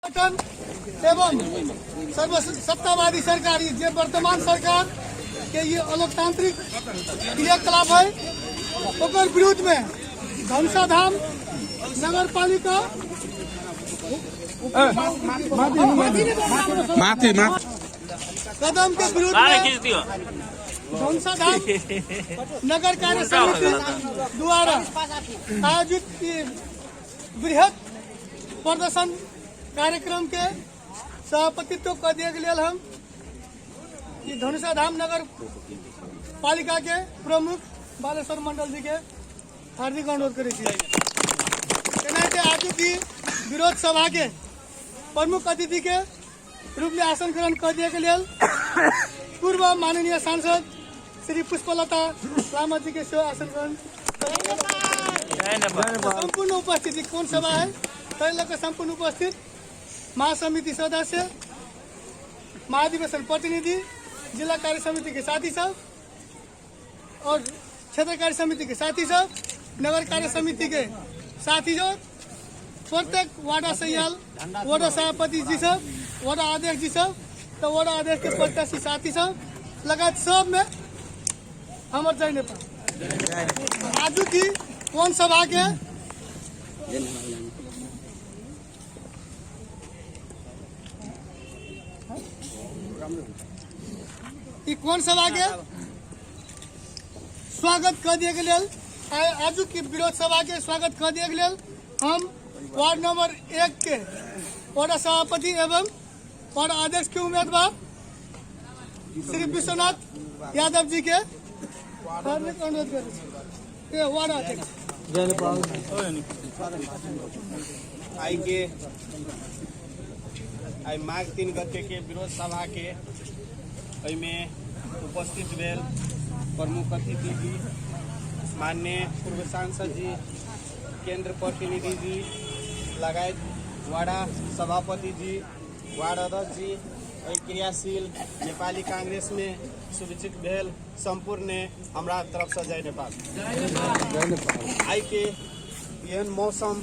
एवं सर्व सत्तावादी सरकार ये वर्तमान सरकार के ये अलोकतांत्रिक क्रियाकलाप है ओकर विरोध में धनुषाधाम नगर पालिका कदम के विरोध में धनुषाधाम नगर कार्य समिति द्वारा आयोजित बृहद प्रदर्शन कार्यक्रम के सभापतित्व कर दिए गए हम धनुषाधाम नगर पालिका के प्रमुख बालेश्वर मंडल जी के हार्दिक अनुरोध करे आज की विरोध सभा के प्रमुख अतिथि के रूप में आसन ग्रहण कर दिए गए पूर्व माननीय सांसद श्री पुष्पलता लामा जी के सेवा आसन ग्रहण संपूर्ण उपस्थिति कौन सभा है तैलक संपूर्ण उपस्थित महासमिति सदस्य महाधिवेशन प्रतिनिधि जिला कार्य समिति के साथी सब और क्षेत्र कार्य समिति के साथी सब नगर कार्य समिति के साथी सब प्रत्येक वार्ड सैयाल वार्ड सभापति जी सब वार्ड अध्यक्ष जी सब तो वार्ड अध्यक्ष के प्रत्याशी साथी सब लगात सब में हमर जय नेपाल आज की कौन सभा के कौन सभा के स्वागत कर दिए गए आज की विरोध सभा के स्वागत कर दिए गए हम वार्ड नंबर 1 के वार्ड सभापति एवं वार्ड अध्यक्ष के उम्मीदवार श्री विश्वनाथ यादव जी के अनुरोध कर वार्ड अध्यक्ष आई माघ 3 गते के विरोध सभा के उपस्थित भेल प्रमुख अतिथि जी माननीय पूर्व सांसद जी केंद्र प्रतिनिधि जी लगायत वाड़ा सभापति जी वार्ड अध्यक्ष जी क्रियाशील नेपाली कांग्रेस में सुविचित भेल संपूर्ण हमरा तरफ से जय नेपाल। आई के यहन मौसम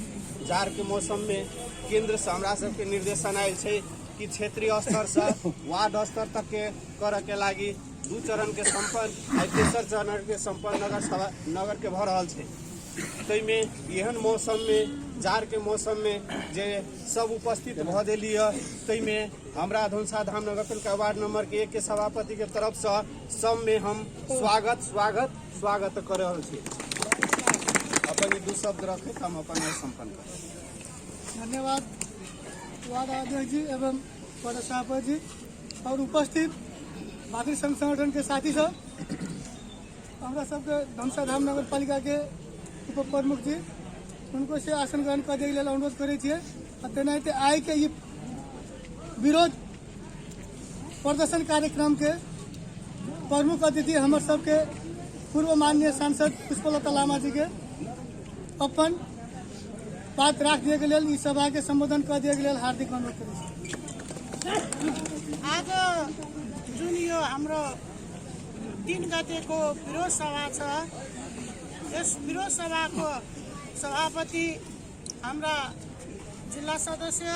जार के मौसम में केंद्र से हमरा सबके निर्देशन आयल है कि क्षेत्रीय स्तर से वार्ड स्तर तक के करे के लागी 2 चरण के संपन्न तेसर चरण के संपन्न नगर के भ रहा है। तैमे एहन मौसम में जार के मौसम में जे सब उपस्थित भ देली तैमे हमरा धनुषाधाम नगर पालिका वार्ड नंबर 1 के सभापति के तरफ से सब में हम स्वागत कर रहे छी। अपन 2 शब्द रखे हम अपन संपन्न कर। धन्यवाद वार्ड अध्यक्ष जी एवं वार्ड सभापति जी और उपस्थित बाकी संघ संगठन के साथी सब हमारा सबके धनुषाधाम नगर पालिका के उप प्रमुख जी उनको से आसन ग्रहण कर दिए अनुरोध करे तेनाते आई के ये विरोध प्रदर्शन कार्यक्रम के प्रमुख अतिथि हमारे सबके पूर्व माननीय सांसद पुष्पलता लामा जी के अपन बात राख दिए गए इस सभा के संबोधन कर दिए गए हार्दिक अनुरोध करे। आज जुन यो हाम्रो 3 गतेको विरोध सभा छ यस विरोध सभाको सभापति हाम्रा जिल्ला सदस्य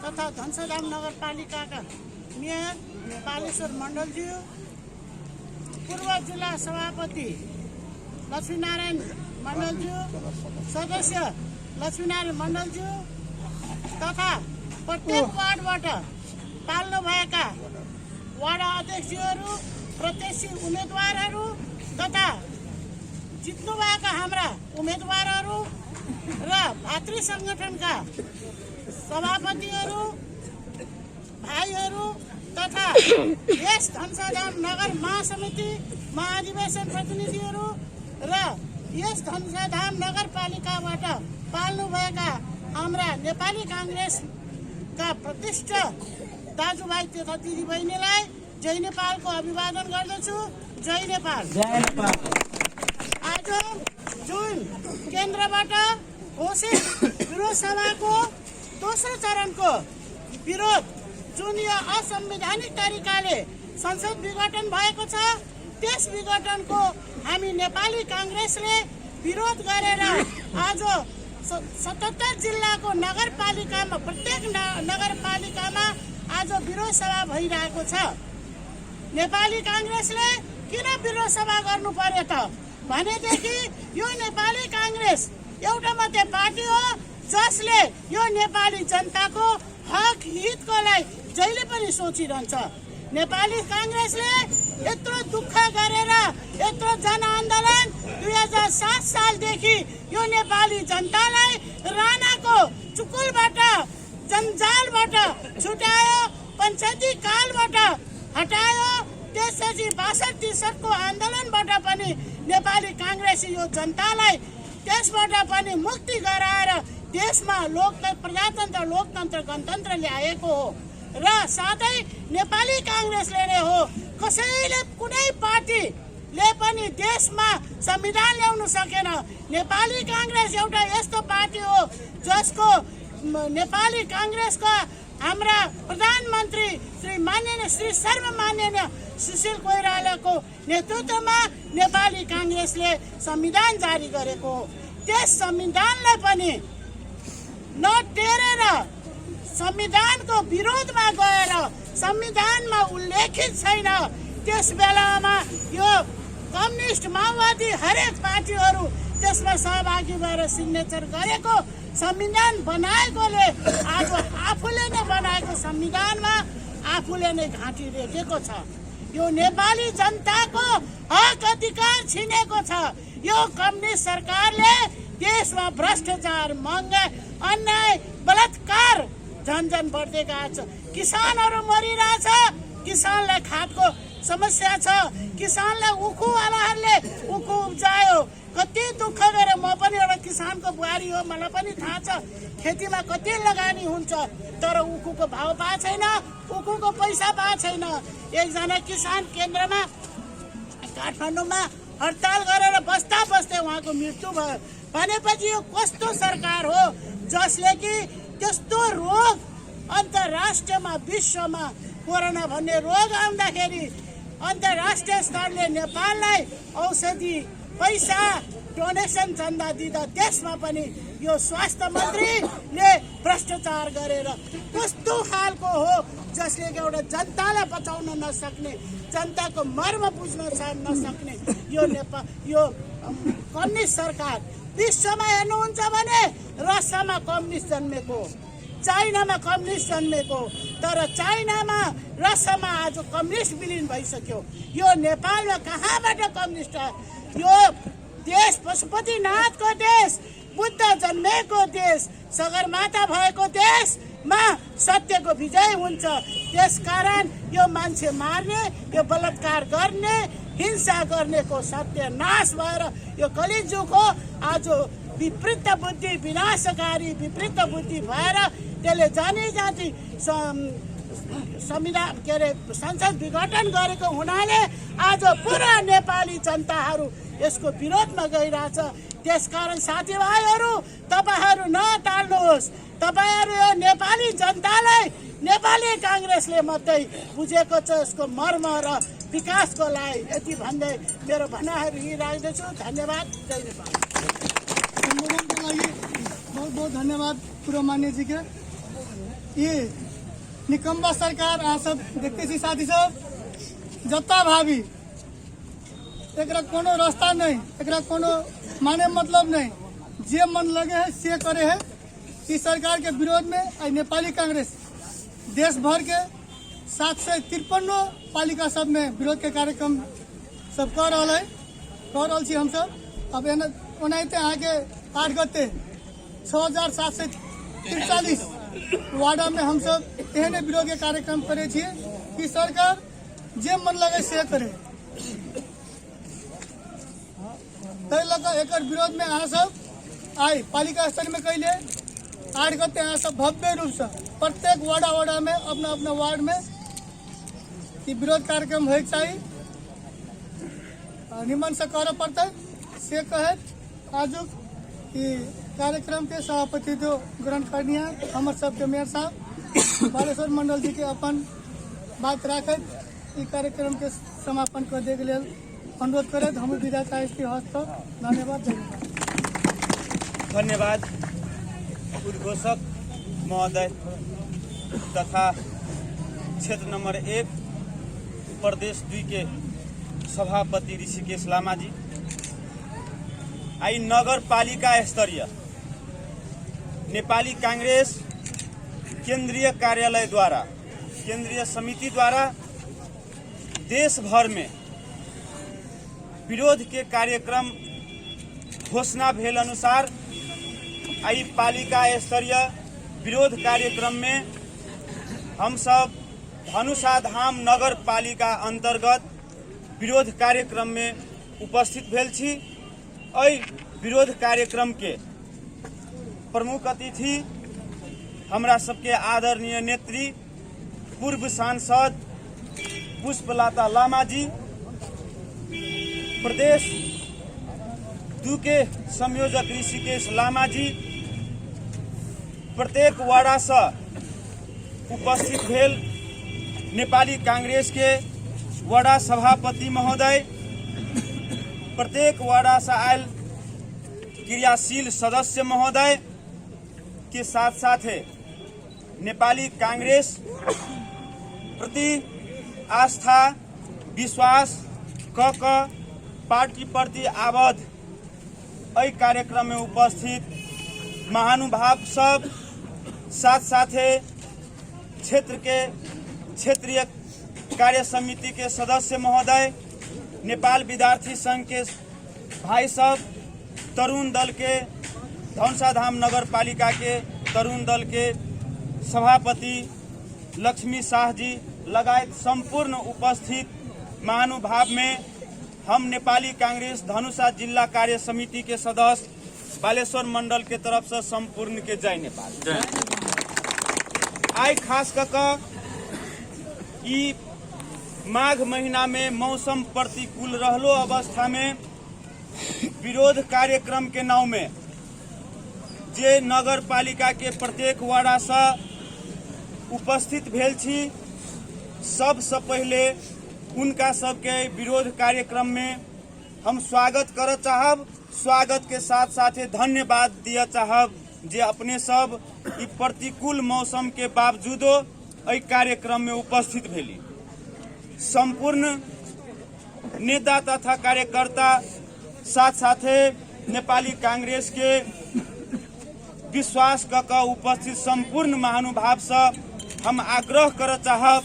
तथा धनुषाधाम नगरपालिकाका मेयर बालेश्वर मण्डलज्यू पूर्व जिल्ला सभापति लक्ष्मीनारायण मण्डलज्यू सदस्य लक्ष्मीनारायण मण्डलज्यू तथा प्रत्येक वार्डबाट पाल्नु भएका वार्ड अध्यक्षहरू प्रत्याशी उम्मेदवारहरू तथा जित्नु भएका हाम्रा उम्मेदवारहरू र भातृ संगठनका सभापतिहरू भाइहरू तथा यस धनुषाधाम नगर महासमिति महाधिवेशन प्रतिनिधिहरू र यस धनुषाधाम नगरपालिकाबाट पाल्नु भएका हाम्रा नेपाली कांग्रेसका प्रतिष्ठ दाजुभाइ तथा दिदीबहिनीलाई जय नेपालको अभिवादन गर्दछु। जय नेपाल। आज जुन केन्द्रबाट घोषित विरोध सभाको दोस्रो चरणको विरोध जुन यो असंवैधानिक तरिकाले संसद विघटन भएको छ त्यस विघटनको हामी नेपाली कांग्रेसले विरोध गरेर आज 77 जिल्लाको नगरपालिकामा प्रत्येक नगरपालिकामा आज विरोध सभा भइरहेको छ। नेपाली काङ्ग्रेसले किन विरोध सभा गर्नु पर्यो त भनेदेखि यो नेपाली काङ्ग्रेस एउटा मात्रै पार्टी हो जसले यो नेपाली जनताको हक हितको लागि जहिले पनि सोचिरहन्छ। नेपाली काङ्ग्रेसले यत्रो दुःख गरेर यत्रो जनआन्दोलन 2007 सालदेखि यो नेपाली जनतालाई राणाको चुकुलबाट जन्जालबाट छुट्यायो, पञ्चायती कालबाट हटायो। त्यसपछि 62-63 को आन्दोलनबाट पनि नेपाली काङ्ग्रेसले यो जनतालाई त्यसबाट पनि मुक्ति गराएर देशमा प्रजातन्त्र लोकतन्त्र गणतन्त्र ल्याएको हो र साथै नेपाली काङ्ग्रेसले नै हो। कसैले कुनै पार्टीले पनि देशमा संविधान ल्याउन सकेन। नेपाली काङ्ग्रेस एउटा यस्तो पार्टी हो जसको नेपाली काङ्ग्रेसका हाम्रा प्रधानमन्त्री श्री सर्वमान्य सुशील कोइरालाको नेतृत्वमा नेपाली काङ्ग्रेसले संविधान जारी गरेको हो। त्यस संविधानलाई पनि नटेरेर संविधानको विरोधमा गएर संविधानमा उल्लेखित छैन त्यस बेलामा यो कम्युनिस्ट माओवादी हरेक पार्टीहरू त्यसमा सहभागी भएर सिग्नेचर गरेको संविधान बनाएकोले आज आफूले नै बनाएको संविधानमा आफूले नै घाँटी रेटेको छ। यो नेपाली जनताको हक अधिकार छिनेको छ। यो कम्युनिस्ट सरकारले देशमा भ्रष्टाचार, महँगाई, अन्याय, बलात्कार झन्झन बढ्दै गएको छ। किसानहरू मरिरहेछ, किसानलाई खादको समस्या छ, किसानलाई उखुवालाहरूले उखु उब्जायो। कति दुःख गरेर म पनि एउटा किसानको बुहारी हो, मलाई पनि थाहा छ खेतीमा कति लगानी हुन्छ तर उखुको भाव पाएको छैन, उखुको पैसा पाएको छैन। एकजना किसान केन्द्रमा काठमाडौँमा हडताल गरेर बस्दा बस्दै उहाँको मृत्यु भयो। भनेपछि यो कस्तो सरकार हो जसले कि त्यस्तो रोग अन्तर्राष्ट्रियमा विश्वमा कोरोना भन्ने रोग आउँदाखेरि अन्तर्राष्ट्रिय स्तरले नेपाललाई औषधि पैसा डोनेसन चन्दा दिँदा त्यसमा पनि यो स्वास्थ्य मन्त्रीले भ्रष्टाचार गरेर कस्तो खालको हो जसले एउटा जनतालाई बचाउन नसक्ने, जनताको मर्म बुझ्न नसक्ने यो कम्युनिस्ट सरकार। विश्वमा हेर्नुहुन्छ भने रसियामा कम्युनिस्ट जन्मेको, चाइनामा कम्युनिस्ट जन्मेको, तर चाइनामा रसियामा आज कम्युनिस्ट विलिन भइसक्यो। यो नेपालमा कहाँबाट कम्युनिस्ट आयो? यो देश पशुपतिनाथको देश, बुद्ध जन्मेको देश, सगरमाथा भएको देशमा सत्यको विजय हुन्छ। त्यसकारण यो मान्छे मार्ने, यो बलात्कार गर्ने, हिंसा गर्नेको सत्यनाश भएर यो कलिजुगको आज विपरीत बुद्धि, विनाशकारी विपरीत बुद्धि भएर त्यसले जाति संविधान संसद विघटन गरेको हुनाले आज पुरा नेपाली जनताहरू यसको विरोधमा गइरहेछ। त्यसकारण साथीभाइहरू तपाईहरू नटाल्नुहोस्, तपाईहरू यो नेपाली जनतालाई नेपाली काङ्ग्रेसले मात्रै बुझेको छ यसको मर्म र विकासको लागि। यति भन्दै मेरो भनाइहरू यही राख्दछु। धन्यवाद। जय नेपाल। संबोधन के लिए बहुत बहुत धन्यवाद पूर्व मान्य जी के। ये निकम्बा सरकार अहाँ सब देखते छी साथी सब, जत्ता भावी एकरा कोनो रास्ता नहीं, एकरा कोनो माने मतलब नहीं, जे मन लगे है से करे है। इस सरकार के विरोध में आज नेपाली कांग्रेस देश भर के 753 पालिका सब में विरोध के कार्यक्रम सब कर रहा छी हम सब। अब ओनाहिते आगे 8 गते 6743 वार्ड में हम सब एहने विरोध के कार्यक्रम करे छिए कि सरकार जे मन लगे से करे। तै लगा एकर विरोध में अहाँ सब आई पालिका स्तर में कैले 8 गते अहाँ सब भव्य रूप से प्रत्येक वार्डा में अपना अपना वार्ड में ई विरोध कार्यक्रम होए चाहिए, निमन से करे पड़ते से कहे। आज कार्यक्रम के सभापति जो ग्रहण करनिया हमर सबके मेयर साहब बालेश्वर मंडल जी के अपन बात रखत ई कार्यक्रम के समापन कर दे के लिए अनुरोध करे। हम विदा चाहे हस्त। धन्यवाद। धन्यवाद। उद्घोषक महोदय तथा क्षेत्र नंबर 1 प्रदेश 2 के सभापति ऋषिकेश लामा जी, आई नगर पालिका स्तरीय नेपाली कांग्रेस केंद्रीय कार्यालय द्वारा, केंद्रीय समिति द्वारा देश भर में विरोध के कार्यक्रम घोषणा भेल अनुसार आई पालिका स्तरीय विरोध कार्यक्रम में हम सब धनुषा धाम नगर पालिका अंतर्गत विरोध कार्यक्रम में उपस्थित भेल छी। एहि विरोध कार्यक्रम के प्रमुख अतिथि हमरा सबके आदरणीय नेत्री पूर्व सांसद पुष्पलता लामा जी, प्रदेश 2 के संयोजक ऋषिकेश लामा जी, प्रत्येक वार्ड से उपस्थित भेल नेपाली कांग्रेस के वार्ड सभापति महोदय, प्रत्येक वार्ड से आयल क्रियाशील सदस्य महोदय के साथ साथ नेपाली कांग्रेस प्रति आस्था विश्वास क पार्टी प्रति आबद्ध एहि कार्यक्रम में उपस्थित महानुभाव सब, साथ साथ क्षेत्र के क्षेत्रीय कार्य समिति के सदस्य महोदय, नेपाल विद्यार्थी संघ के भाई सब, तरुण दल के धनुषा धाम नगर पालिका के तरुण दल के सभापति लक्ष्मी शाह जी लगायत संपूर्ण उपस्थित महानुभाव में हम नेपाली कांग्रेस धनुषा जिला कार्य समिति के सदस्य बालेश्वर मंडल के तरफ से संपूर्ण के जय नेपाल। आई खास कर ई माघ महीना में मौसम प्रतिकूल रहलो अवस्था में विरोध कार्यक्रम के नाव में जे नगर पालिका के प्रत्येक वार्ड से उपस्थित भेल छी, सबसे पहले उनका सबके विरोध कार्यक्रम में हम स्वागत कर चाहब। स्वागत के साथ साथ धन्यवाद दिया चाहब जे अपने सब ई प्रतिकूल मौसम के बावजूदो एहि कार्यक्रम में उपस्थित भेली। संपूर्ण नेता तथा कार्यकर्ता साथ साथ नेपाली कांग्रेस के विश्वास क उपस्थित संपूर्ण महानुभाव से हम आग्रह कर चाहब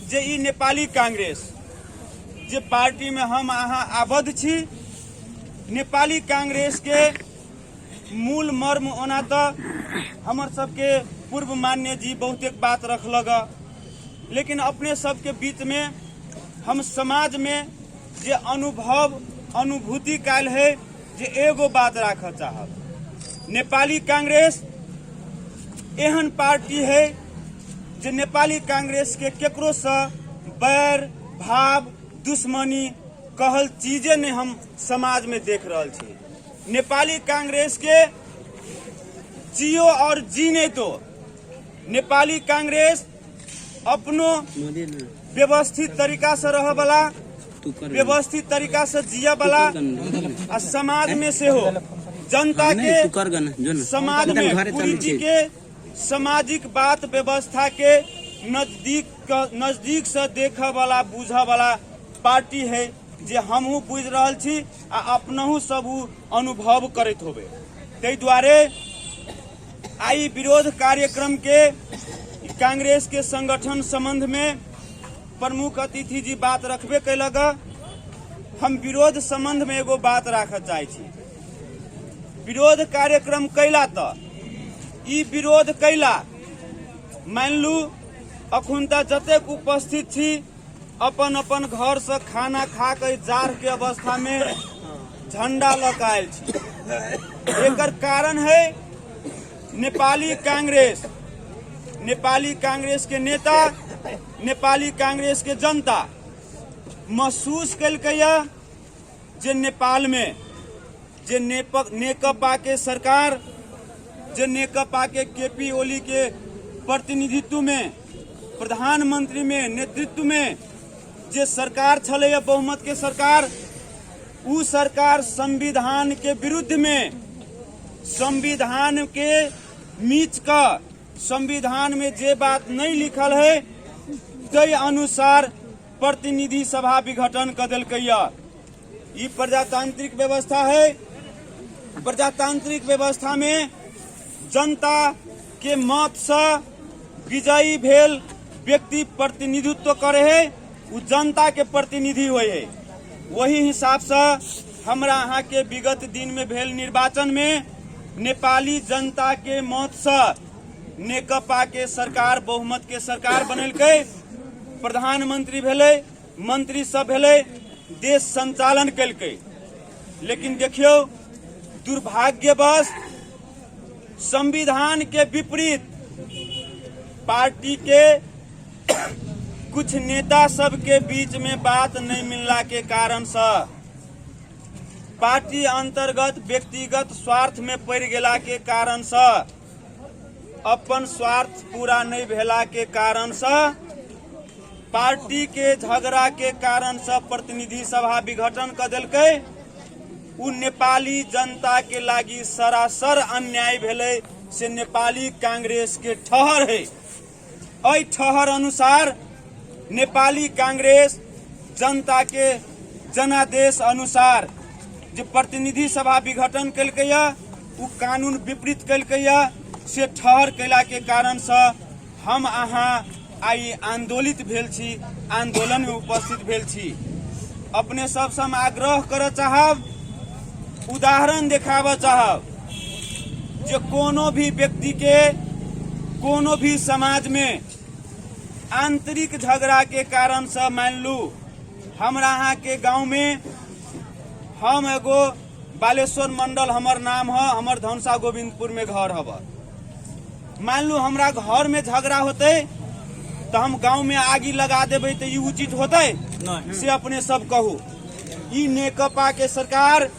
जे ई नेपाली कांग्रेस जे पार्टी में हम अहाँ आबद्ध छी, नेपाली कांग्रेस के मूल मर्म ओना तो हमर सबके पूर्व मान्य जी बहुत एक बात रखलग, लेकिन अपने सबके बीच में हम समाज में जे अनुभव अनुभूति काल है जे एगो बात राख चाहब। नेपाली कांग्रेस एहन पार्टी है जे नेपाली कांग्रेस के केकरो से बैर भाव दुश्मनी कहल चीजें ने हम समाज में देख रहल छी। नेपाली कांग्रेस के जियो और जीने तो नेपाली कांग्रेस अपनो व्यवस्थित तरीका से रह वाला, व्यवस्थित तरीका से जिया वाला आ समाज में से हो जनता के समाज में पूरी के सामाजिक बात व्यवस्था के नजदीक से देख वाला बुझ वाला पार्टी है जे हमहू बुझ रहल छी आ अपनहू सब अनुभव करत होबे। तै द्वारे आई विरोध कार्यक्रम के कांग्रेस के संगठन संबंध में प्रमुख अतिथि जी बात रखबे कैलक। हम विरोध संबंध में एगो बात राख चाहे छी। विरोध कार्यक्रम कैला तो ई विरोध कैला मान लू अखुन तक जतेक उपस्थित छी अपन अपन घर से खाना खा के जार के अवस्था में झंडा लग आयल छी। एकर कारण है नेपाली कांग्रेस के नेता, नेपाली कांग्रेस के जनता महसूस कलकैया जे नेपाल में जे नेकपा के सरकार, जे नेकपा के केपी ओली के प्रतिनिधित्व में, प्रधानमंत्री में नेतृत्व में जे सरकार छलैया बहुमत के सरकार, उ सरकार संविधान के विरुद्ध में, संविधान के मीच का संविधान में जे बात नहीं लिखल है तय अनुसार प्रतिनिधि सभा विघटन कर दिल। ई प्रजातांत्रिक व्यवस्था है। प्रजातांत्रिक व्यवस्था में जनता के मत से विजयी भेल व्यक्ति प्रतिनिधित्व करे है, उ जनता के प्रतिनिधि हुए है। वही हिसाब से हमरा यहाँ के विगत दिन में भेल निर्वाचन में नेपाली जनता के मत से नेकपा के सरकार बहुमत के सरकार बनलकै, प्रधानमंत्री भेले, मंत्री सब भेले, देश संचालन कलकै। लेकिन देखियो दुर्भाग्यवश संविधान के विपरीत पार्टी के कुछ नेता सब के बीच में बात नहीं मिलला के कारण से पार्टी अंतर्गत व्यक्तिगत स्वार्थ में पड़ गेला के कारण से अपन स्वार्थ पूरा नहीं भेला के कारण से पार्टी के झगड़ा के कारण से प्रतिनिधि सभा विघटन कर दिलकै। उ नेपाली जनता के लागी सरासर अन्याय भेलै से नेपाली कांग्रेस के ठहर है। एहि ठहर अनुसार नेपाली कांग्रेस जनता के जनादेश अनुसार जो प्रतिनिधि सभा विघटन कलकै उ कानून विपरीत कलकै से ठहर कैला के कारण से हम अहाँ आई आंदोलित भेल छी, आंदोलन में उपस्थित भेल छी। अपने सब से हम आग्रह कर चाहब, उदाहरण देखाब चाहब, जो कोनो भी व्यक्ति के कोनो भी समाज में आंतरिक झगड़ा के कारण से मान लू हमरा यहाँ के गांव में हम एगो बालेश्वर मंडल हमर नाम है, हमर धनसा गोविंदपुर में घर हब। मान लू हमरा घर में झगड़ा होते तो हम गांव में आगी लगा देवे तो ये उचित होते से अपने सब कहू। ई नेकपा के सरकार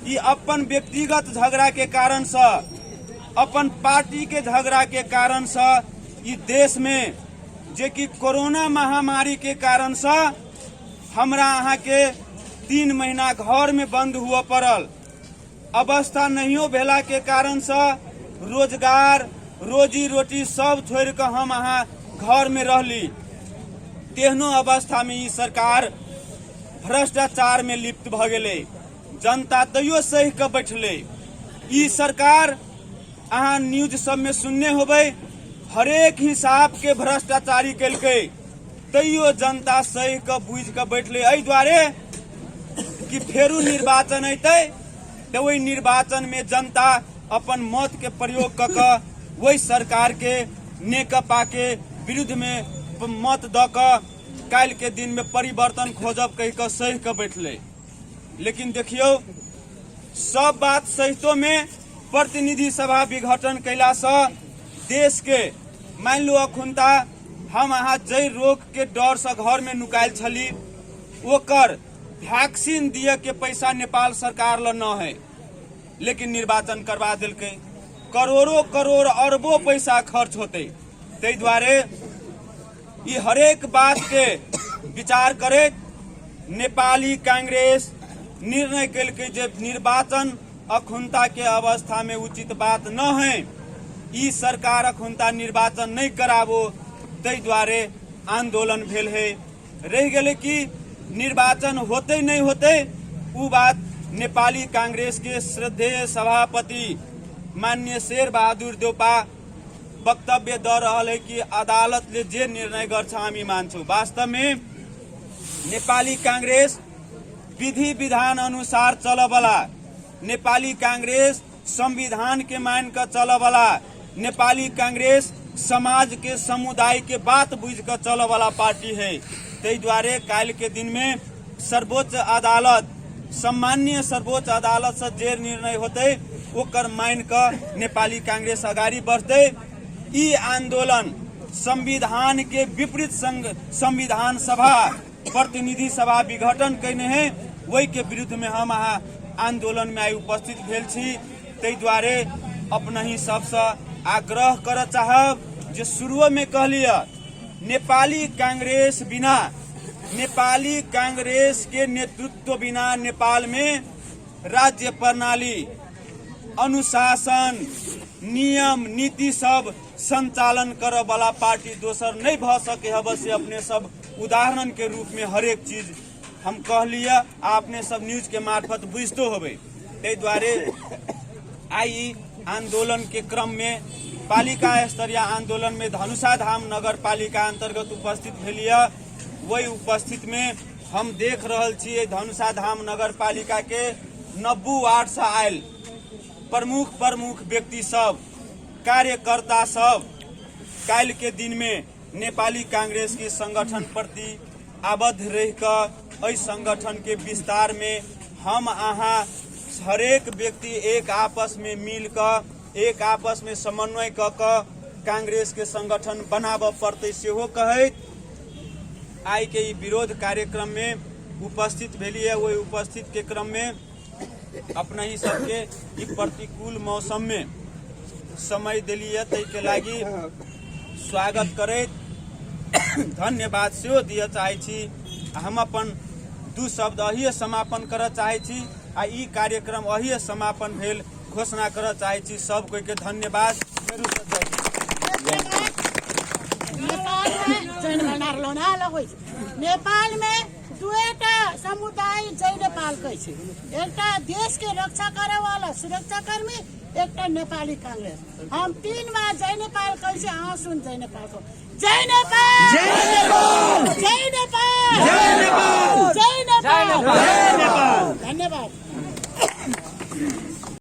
ई अपन व्यक्तिगत झगड़ा के कारण से, अपन पार्टी के झगड़ा के कारण से ई देश में जे कि कोरोना महामारी के कारण से हमरा यहाँ के 3 महीना घर में बंद हुआ पड़ल, अवस्था नहीं भेला के कारण से रोजगार रोजी रोटी सब छोड़ के हम यहाँ घर में रहली। तेहनो अवस्था में ई सरकार भ्रष्टाचार में लिप्त भ गेले, जनता तैयो सही के बैठले। ई सरकार अहाँ न्यूज सब में सुनने होबे हरेक हिसाब के भ्रष्टाचारी कलकै, तैयो जनता सही के बुझ के बैठले। एहि दुआरे कि फेरू निर्वाचन अतै तो वही निर्वाचन में जनता अपन मत के प्रयोग क के वही सरकार के नेकपा के विरुद्ध में मत द के काल के दिन में परिवर्तन खोजब कह के सही के बैठले। लेकिन देखियो सब बात सहितो में प्रतिनिधि सभा विघटन कैला से देश के मान लो अखुनता हम अहाँ जै रोग के डर से घर में नुकायल छली, ओकर वैक्सीन दिए के पैसा नेपाल सरकार ल न है, लेकिन निर्वाचन करवा दिलकै। करोड़ों करोड़ अरबों पैसा खर्च होते। तै द्वारे ये हरेक बात के विचार करे नेपाली कांग्रेस निर्णय कलकै जे निर्वाचन अखुनता के अवस्था में उचित बात न है, ई सरकार अखुनता निर्वाचन नहीं कराबो। तै द्वारे आंदोलन भेल है। रह गेले कि निर्वाचन होते नहीं होते उ बात नेपाली कांग्रेस के श्रद्धेय सभापति माननीय शेर बहादुर देउपा वक्तव्य द रहल है कि अदालतले जे निर्णय गर्छ हामी मान्छौं। वास्तव में नेपाली कांग्रेस विधि विधान अनुसार चलबला, नेपाली कांग्रेस संविधान के मान कर चलबला, नेपाली कांग्रेस समाज के समुदाय के बात बुझ कर चलबला पार्टी है। तै द्वारे काल के दिन में सर्वोच्च अदालत, सम्मानीय सर्वोच्च अदालत से जे निर्णय होते ओकर मान कर नेपाली कांग्रेस अगाडि बढ़ते। ई आंदोलन संविधान के विपरीत संविधान सभा प्रतिनिधि सभा विघटन करने है, वही के विरुद्ध में हम आंदोलन में आई उपस्थित भेल छी। तै द्वारे अपना ही सबसे आग्रह कर चाहब जे शुरू में कहलिए नेपाली कांग्रेस बिना, नेपाली कांग्रेस के नेतृत्व बिना नेपाल में राज्य प्रणाली, अनुशासन, नियम नीति सब संचालन करे वाला पार्टी दोसर नहीं भ सके हब से अपने सब उदाहरण के रूप में हरेक चीज हम कहलिए आपने सब न्यूज के मार्फत बुझतो होबे। ताहि द्वारे आई आंदोलन के क्रम में पालिका स्तरीय आंदोलन में धनुषा धाम नगर पालिका अंतर्गत उपस्थित भेलिए। वही उपस्थित में हम देख रहल छियै धनुषा धाम नगर पालिका के 90 वार्ड से आयल प्रमुख व्यक्ति सब कार्यकर्ता सब काल के दिन में नेपाली कांग्रेस के संगठन प्रति आबद्ध रहकर इस संगठन के विस्तार में हम अहाँ हरेक व्यक्ति एक आपस में मिलकर एक आपस में समन्वय क कांग्रेस के संगठन बनाब पड़ते सेहो कहैत आई के ई विरोध कार्यक्रम में उपस्थित भेलिए। वही उपस्थित के क्रम में अपना ही सबके ई प्रतिकूल मौसम में समय दिलिए तै के लागी स्वागत करैत धन्यवाद सेहो दिए चाहे छी। हम अपन दू शब्द अहिए समापन करऽ चाहे छी आ ई कार्यक्रम अहिए समापन भेल घोषणा करऽ चाहे छी। सब कोई के धन्यवाद। नेपाल में दुएटा समुदाय जय नेपाल कहै छै, एकटा देश के रक्षा करे वाला सुरक्षा कर्मी, एकटा नेपाली कांग्रेस। हम 3 बार जय नेपाल कहै छै, अहाँ सुन जय नेपाल को। जय नेपाल, जय नेपाल, जय नेपाल, जय नेपाल, जय नेपाल, जय नेपाल।